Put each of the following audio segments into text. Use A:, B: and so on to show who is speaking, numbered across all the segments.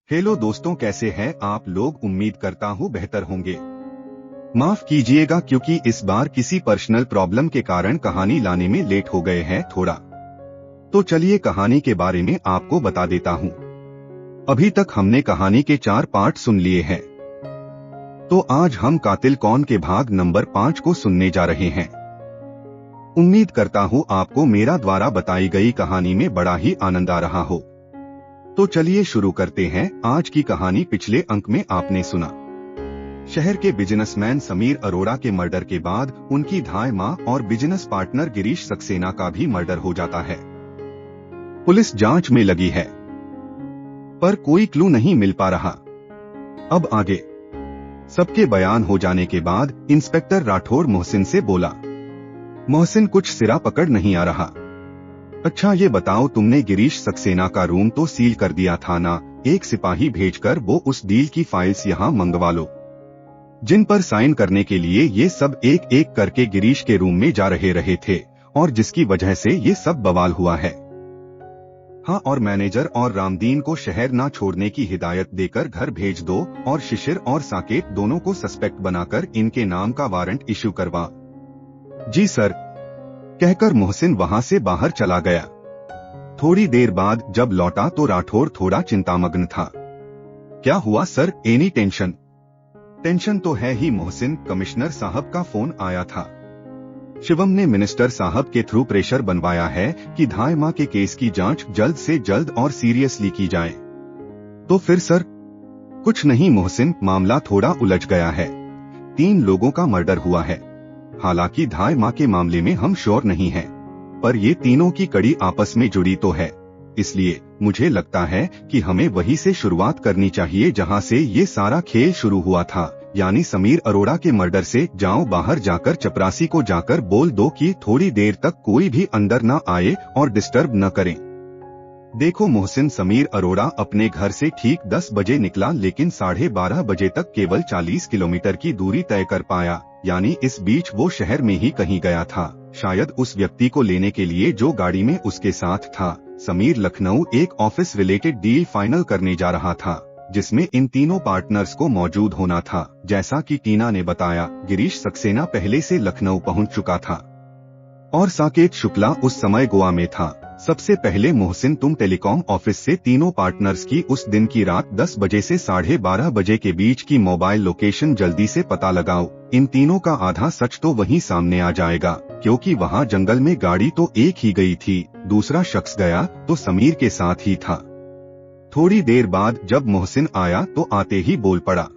A: Hello दोस्तों, कैसे हैं आप लोग। उम्मीद करता हूँ बेहतर होंगे। माफ कीजिएगा क्योंकि इस बार किसी पर्सनल प्रॉब्लम के कारण कहानी लाने में लेट हो गए हैं थोड़ा। तो चलिए कहानी के बारे में आपको बता देता हूँ। अभी तक हमने कहानी के 4 पार्ट सुन लिए हैं, तो आज हम कातिल कौन के भाग नंबर 5 को सुनने जा रहे हैं। उम्मीद करता हूँ आपको मेरा द्वारा बताई गई कहानी में बड़ा ही आनंद आ रहा हो। तो चलिए शुरू करते हैं आज की कहानी। पिछले अंक में आपने सुना, शहर के बिजनेसमैन समीर अरोड़ा के मर्डर के बाद उनकी धाय मां और बिजनेस पार्टनर गिरीश सक्सेना का भी मर्डर हो जाता है। पुलिस जांच में लगी है, पर कोई क्लू नहीं मिल पा रहा। अब आगे। सबके बयान हो जाने के बाद इंस्पेक्टर राठौड़ मोहसिन से बोला, मोहसिन कुछ सिरा पकड़ नहीं आ रहा। अच्छा ये बताओ, तुमने गिरीश सक्सेना का रूम तो सील कर दिया था ना? एक सिपाही भेजकर वो उस डील की फाइल्स यहाँ मंगवा लो, जिन पर साइन करने के लिए ये सब एक एक करके गिरीश के रूम में जा रहे थे और जिसकी वजह से ये सब बवाल हुआ है। हाँ, और मैनेजर और रामदीन को शहर ना छोड़ने की हिदायत देकर घर भेज दो और शिशिर और साकेत दोनों को सस्पेक्ट बनाकर इनके नाम का वारंट इश्यू करवा। जी सर, कहकर मोहसिन वहां से बाहर चला गया। थोड़ी देर बाद जब लौटा तो राठौड़ थोड़ा चिंतामग्न था। क्या हुआ सर, एनी टेंशन? टेंशन तो है ही मोहसिन, कमिश्नर साहब का फोन आया था। शिवम ने मिनिस्टर साहब के थ्रू प्रेशर बनवाया है कि धाय मां के केस की जांच जल्द से जल्द और सीरियसली की जाए। तो फिर सर? कुछ नहीं मोहसिन, मामला थोड़ा उलझ गया है। 3 लोगों का मर्डर हुआ है। हालांकि धाय मां के मामले में हम श्योर नहीं हैं, पर ये तीनों की कड़ी आपस में जुड़ी तो है। इसलिए मुझे लगता है कि हमें वहीं से शुरुआत करनी चाहिए जहां से ये सारा खेल शुरू हुआ था, यानी समीर अरोड़ा के मर्डर से। जाओ बाहर जाकर चपरासी को जाकर बोल दो कि थोड़ी देर तक कोई भी अंदर न आए और डिस्टर्ब न करें। देखो मोहसिन, समीर अरोड़ा अपने घर से ठीक 10 बजे निकला, लेकिन 12:30 बजे तक केवल 40 किलोमीटर की दूरी तय कर पाया, यानी इस बीच वो शहर में ही कहीं गया था। शायद उस व्यक्ति को लेने के लिए जो गाड़ी में उसके साथ था। समीर लखनऊ एक ऑफिस रिलेटेड डील फाइनल करने जा रहा था, जिसमें इन तीनों पार्टनर्स को मौजूद होना था। जैसा कि टीना ने बताया, गिरीश सक्सेना पहले से लखनऊ पहुंच चुका था और साकेत शुक्ला उस समय गोवा में था। सबसे पहले मोहसिन, तुम टेलीकॉम ऑफिस से तीनों पार्टनर्स की उस दिन की रात 10 बजे से 12:30 बजे के बीच की मोबाइल लोकेशन जल्दी से पता लगाओ। इन तीनों का आधा सच तो वहीं सामने आ जाएगा, क्योंकि वहां जंगल में गाड़ी तो एक ही गई थी, दूसरा शख्स गया तो समीर के साथ ही था। थोड़ी देर बाद जब मोहसिन आया तो आते ही बोल पड़ा,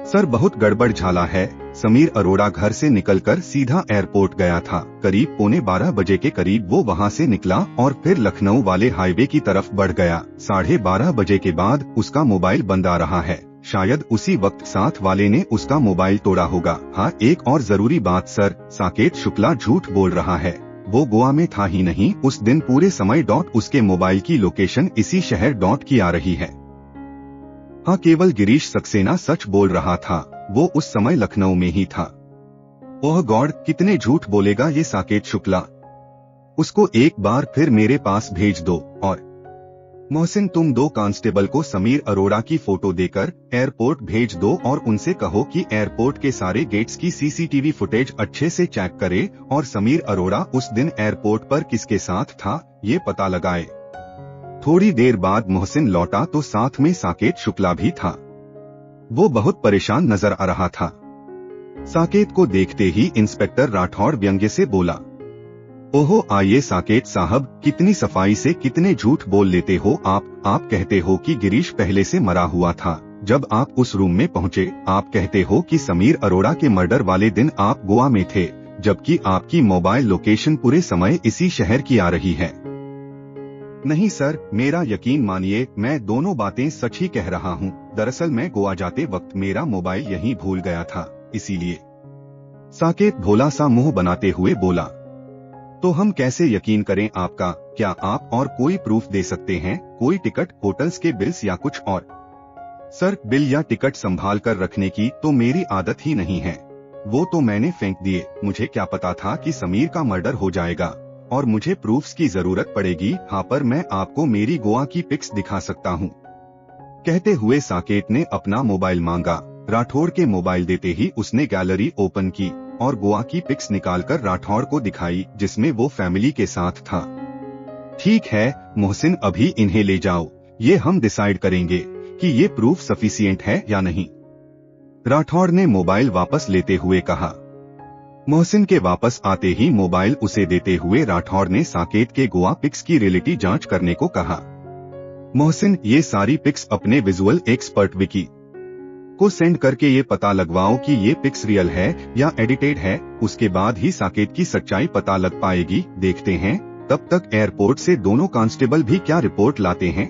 A: सर बहुत गड़बड़ झाला है। समीर अरोड़ा घर से निकलकर सीधा एयरपोर्ट गया था। करीब 11:15 बजे के करीब वो वहां से निकला और फिर लखनऊ वाले हाईवे की तरफ बढ़ गया। 12:30 बजे के बाद उसका मोबाइल बंद आ रहा है। शायद उसी वक्त साथ वाले ने उसका मोबाइल तोड़ा होगा। हाँ, एक और जरूरी बात सर, साकेत शुक्ला झूठ बोल रहा है। वो गोवा में था ही नहीं उस दिन। पूरे समय उसके मोबाइल की लोकेशन इसी शहर की आ रही है। हाँ, केवल गिरीश सक्सेना सच बोल रहा था, वो उस समय लखनऊ में ही था। ओह गॉड, कितने झूठ बोलेगा ये साकेत शुक्ला। उसको एक बार फिर मेरे पास भेज दो। और मोहसिन, तुम 2 कांस्टेबल को समीर अरोड़ा की फोटो देकर एयरपोर्ट भेज दो और उनसे कहो कि एयरपोर्ट के सारे गेट्स की सीसीटीवी फुटेज अच्छे से चेक करे और समीर अरोड़ा उस दिन एयरपोर्ट पर किसके साथ था ये पता लगाए। थोड़ी देर बाद मोहसिन लौटा तो साथ में साकेत शुक्ला भी था। वो बहुत परेशान नजर आ रहा था। साकेत को देखते ही इंस्पेक्टर राठौड़ व्यंग्य से बोला, ओहो आइए साकेत साहब, कितनी सफाई से कितने झूठ बोल लेते हो आप कहते हो कि गिरीश पहले से मरा हुआ था। जब आप उस रूम में पहुंचे आप कहते हो कि समीर अरोड़ा के मर्डर वाले दिन आप गोवा में थे, जबकि आपकी मोबाइल लोकेशन पूरे समय इसी शहर की आ रही है। नहीं सर, मेरा यकीन मानिए, मैं दोनों बातें सच ही कह रहा हूँ। दरअसल मैं गोवा जाते वक्त मेरा मोबाइल यहीं भूल गया था, इसीलिए। साकेत भोला सा मुंह बनाते हुए बोला, तो हम कैसे यकीन करें आपका? क्या आप और कोई प्रूफ दे सकते हैं? कोई टिकट, होटल्स के बिल्स या कुछ और? सर, बिल या टिकट संभाल कर रखने की तो मेरी आदत ही नहीं है। वो तो मैंने फेंक दिए। मुझे क्या पता था कि समीर का मर्डर हो जाएगा और मुझे प्रूफ्स की जरूरत पड़ेगी। हाँ, पर मैं आपको मेरी गोवा की पिक्स दिखा सकता हूँ। कहते हुए साकेत ने अपना मोबाइल मांगा। राठौड़ के मोबाइल देते ही उसने गैलरी ओपन की और गोवा की पिक्स निकालकर राठौड़ को दिखाई, जिसमें वो फैमिली के साथ था। ठीक है मोहसिन, अभी इन्हें ले जाओ, ये हम डिसाइड करेंगे कि ये प्रूफ सफिशिएंट है या नहीं, राठौड़ ने मोबाइल वापस लेते हुए कहा। मोहसिन के वापस आते ही मोबाइल उसे देते हुए राठौड़ ने साकेत के गोवा पिक्स की रियलिटी जांच करने को कहा। मोहसिन, ये सारी पिक्स अपने विजुअल एक्सपर्ट विकी को सेंड करके ये पता लगवाओ कि ये पिक्स रियल है या एडिटेड है, उसके बाद ही साकेत की सच्चाई पता लग पाएगी। देखते हैं तब तक एयरपोर्ट से दोनों कांस्टेबल भी क्या रिपोर्ट लाते हैं।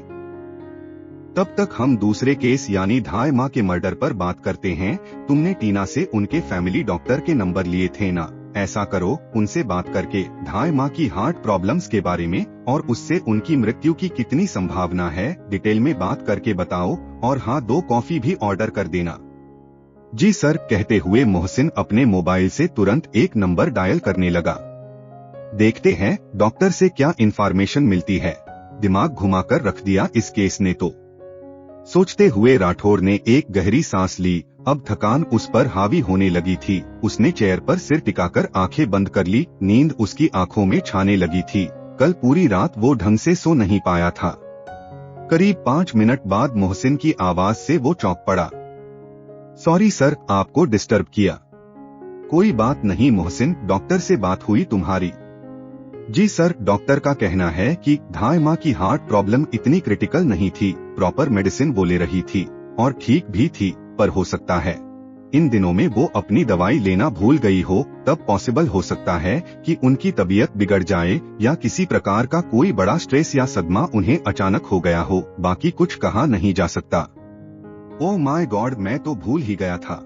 A: तब तक हम दूसरे केस यानी धाय माँ के मर्डर पर बात करते हैं। तुमने टीना से उनके फैमिली डॉक्टर के नंबर लिए थे ना? ऐसा करो, उनसे बात करके धाय माँ की हार्ट प्रॉब्लम्स के बारे में और उससे उनकी मृत्यु की कितनी संभावना है डिटेल में बात करके बताओ। और हाँ, 2 कॉफी भी ऑर्डर कर देना। जी सर, कहते हुए मोहसिन अपने मोबाइल से तुरंत एक नंबर डायल करने लगा। देखते हैं डॉक्टर से क्या इन्फॉर्मेशन मिलती है। दिमाग घुमाकर रख दिया इस केस ने तो, सोचते हुए राठौड़ ने एक गहरी सांस ली। अब थकान उस पर हावी होने लगी थी। उसने चेयर पर सिर टिकाकर आंखें बंद कर ली। नींद उसकी आंखों में छाने लगी थी। कल पूरी रात वो ढंग से सो नहीं पाया था। करीब 5 मिनट बाद मोहसिन की आवाज से वो चौंक पड़ा। सॉरी सर, आपको डिस्टर्ब किया। कोई बात नहीं मोहसिन, डॉक्टर से बात हुई तुम्हारी? जी सर, डॉक्टर का कहना है कि धाय माँ की हार्ट प्रॉब्लम इतनी क्रिटिकल नहीं थी, प्रॉपर मेडिसिन वो ले रही थी और ठीक भी थी, पर हो सकता है इन दिनों में वो अपनी दवाई लेना भूल गई हो, तब पॉसिबल हो सकता है कि उनकी तबीयत बिगड़ जाए या किसी प्रकार का कोई बड़ा स्ट्रेस या सदमा उन्हें अचानक हो गया हो। बाकी कुछ कहा नहीं जा सकता। ओह माय गॉड, मैं तो भूल ही गया था।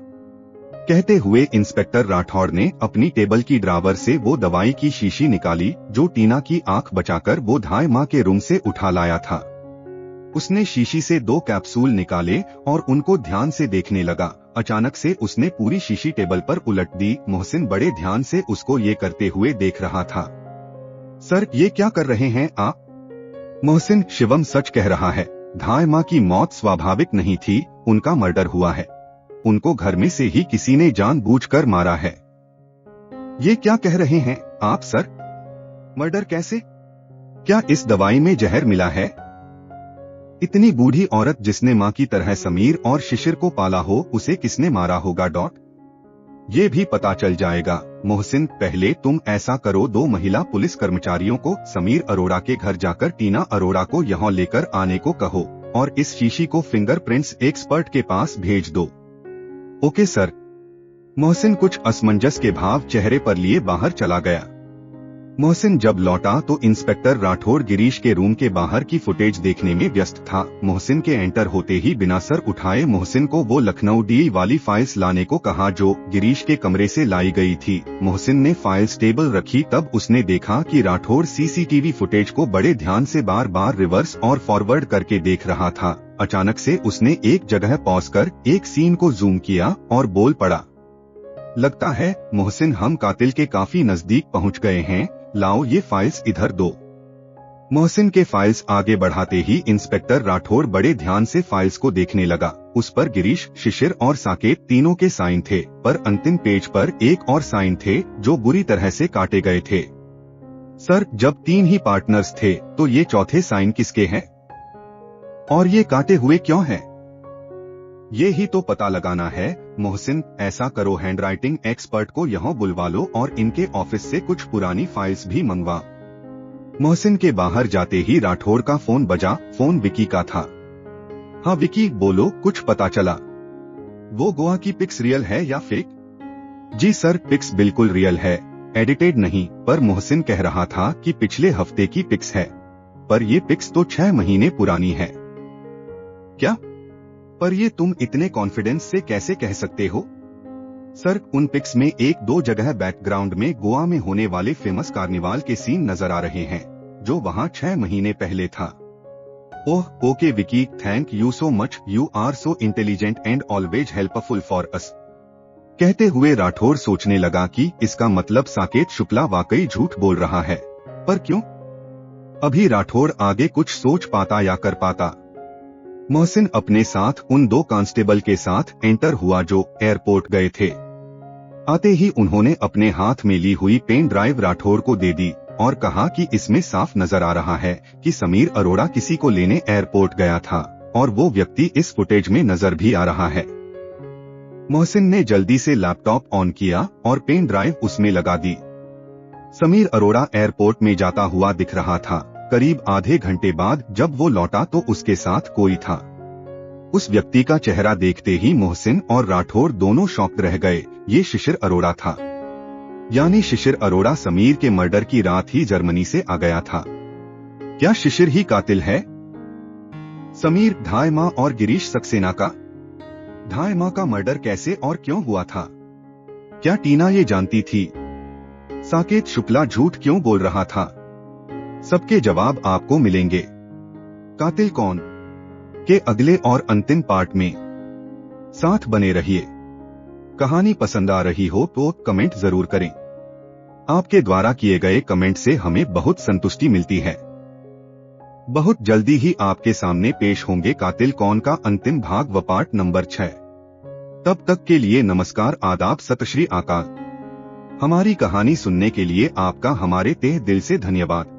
A: कहते हुए इंस्पेक्टर राठौड़ ने अपनी टेबल की ड्रावर से वो दवाई की शीशी निकाली जो टीना की आंख बचाकर वो धाय माँ के रूम से उठा लाया था। उसने शीशी से 2 कैप्सूल निकाले और उनको ध्यान से देखने लगा। अचानक से उसने पूरी शीशी टेबल पर उलट दी। मोहसिन बड़े ध्यान से उसको ये करते हुए देख रहा था। सर, ये क्या कर रहे हैं आप? मोहसिन, शिवम सच कह रहा है। धाय माँ की मौत स्वाभाविक नहीं थी, उनका मर्डर हुआ है। उनको घर में से ही किसी ने जानबूझकर मारा है। ये क्या कह रहे हैं आप सर? मर्डर कैसे? क्या इस दवाई में जहर मिला है? इतनी बूढ़ी औरत जिसने माँ की तरह समीर और शिशिर को पाला हो, उसे किसने मारा होगा? ये भी पता चल जाएगा। मोहसिन, पहले तुम ऐसा करो, 2 महिला पुलिस कर्मचारियों को समीर अरोड़ा के घर जाकर टीना अरोड़ा को यहाँ लेकर आने को कहो और इस शीशी को फिंगरप्रिंट्स एक्सपर्ट के पास भेज दो। Okay sir. मोहसिन कुछ असमंजस के भाव चेहरे पर लिए बाहर चला गया। मोहसिन जब लौटा तो इंस्पेक्टर राठौड़ गिरीश के रूम के बाहर की फुटेज देखने में व्यस्त था। मोहसिन के एंटर होते ही बिना सर उठाए मोहसिन को वो लखनऊ डी वाली फाइल्स लाने को कहा जो गिरीश के कमरे से लाई गई थी। मोहसिन ने फाइल्स टेबल रखी, तब उसने देखा कि राठौड़ सीसीटीवी फुटेज को बड़े ध्यान से बार बार रिवर्स और फॉरवर्ड करके देख रहा था। अचानक से उसने एक जगह पॉज कर एक सीन को जूम किया और बोल पड़ा, लगता है मोहसिन हम कातिल के काफी नजदीक पहुंच गए हैं, लाओ ये फाइल्स इधर दो। मोहसिन के फाइल्स आगे बढ़ाते ही इंस्पेक्टर राठौड़ बड़े ध्यान से फाइल्स को देखने लगा। उस पर गिरीश, शिशिर और साकेत तीनों के साइन थे, पर अंतिम पेज पर एक और साइन थे जो बुरी तरह से काटे गए थे। सर, जब 3 ही पार्टनर्स थे तो ये चौथे साइन किसके हैं? और ये काटे हुए क्यों हैं? ये ही तो पता लगाना है। मोहसिन, ऐसा करो, हैंडराइटिंग एक्सपर्ट को यहाँ बुलवा लो और इनके ऑफिस से कुछ पुरानी फाइल्स भी मंगवा। मोहसिन के बाहर जाते ही राठौड़ का फोन बजा। फोन विकी का था। हाँ विकी, बोलो, कुछ पता चला? वो गोवा की पिक्स रियल है या फेक? जी सर, पिक्स बिल्कुल रियल है, एडिटेड नहीं। पर मोहसिन कह रहा था कि पिछले हफ्ते की पिक्स है, पर ये पिक्स तो 6 महीने पुरानी है। क्या? पर ये तुम इतने कॉन्फिडेंस से कैसे कह सकते हो? सर, उन पिक्स में 1-2 जगह बैकग्राउंड में गोवा में होने वाले फेमस कार्निवाल के सीन नजर आ रहे हैं जो वहाँ 6 महीने पहले था। Oh okay Vicky, thank you so much, you are so intelligent and always helpful for us. कहते हुए राठौड़ सोचने लगा कि इसका मतलब साकेत शुक्ला वाकई झूठ बोल रहा है, पर क्यों? अभी राठौड़ आगे कुछ सोच पाता या कर पाता। मोहसिन अपने साथ उन 2 कांस्टेबल के साथ एंटर हुआ जो एयरपोर्ट गए थे। आते ही उन्होंने अपने हाथ में ली हुई पेन ड्राइव राठौर को दे दी और कहा कि इसमें साफ नजर आ रहा है कि समीर अरोड़ा किसी को लेने एयरपोर्ट गया था और वो व्यक्ति इस फुटेज में नजर भी आ रहा है। मोहसिन ने जल्दी से लैपटॉप ऑन किया और पेन ड्राइव उसमें लगा दी। समीर अरोड़ा एयरपोर्ट में जाता हुआ दिख रहा था। करीब आधे घंटे बाद जब वो लौटा तो उसके साथ कोई था। उस व्यक्ति का चेहरा देखते ही मोहसिन और राठौर दोनों शॉक्ड रह गए। ये शिशिर अरोड़ा था। यानी शिशिर अरोड़ा समीर के मर्डर की रात ही जर्मनी से आ गया था। क्या शिशिर ही कातिल है? समीर धायमा और गिरीश सक्सेना का धायमा का मर्डर कैसे और क्यों हुआ था? क्या टीना ये जानती थी? साकेत शुक्ला झूठ क्यों बोल रहा था? सबके जवाब आपको मिलेंगे। कातिल कौन के अगले और अंतिम पार्ट में। साथ बने रहिए। कहानी पसंद आ रही हो तो कमेंट जरूर करें। आपके द्वारा किए गए कमेंट से हमें बहुत संतुष्टि मिलती है। बहुत जल्दी ही आपके सामने पेश होंगे कातिल कौन का अंतिम भाग व पार्ट नंबर 6। तब तक के लिए नमस्कार, आदाब, सत श्री अकाल। हमारी कहानी सुनने के लिए आपका हमारे तहे दिल से धन्यवाद।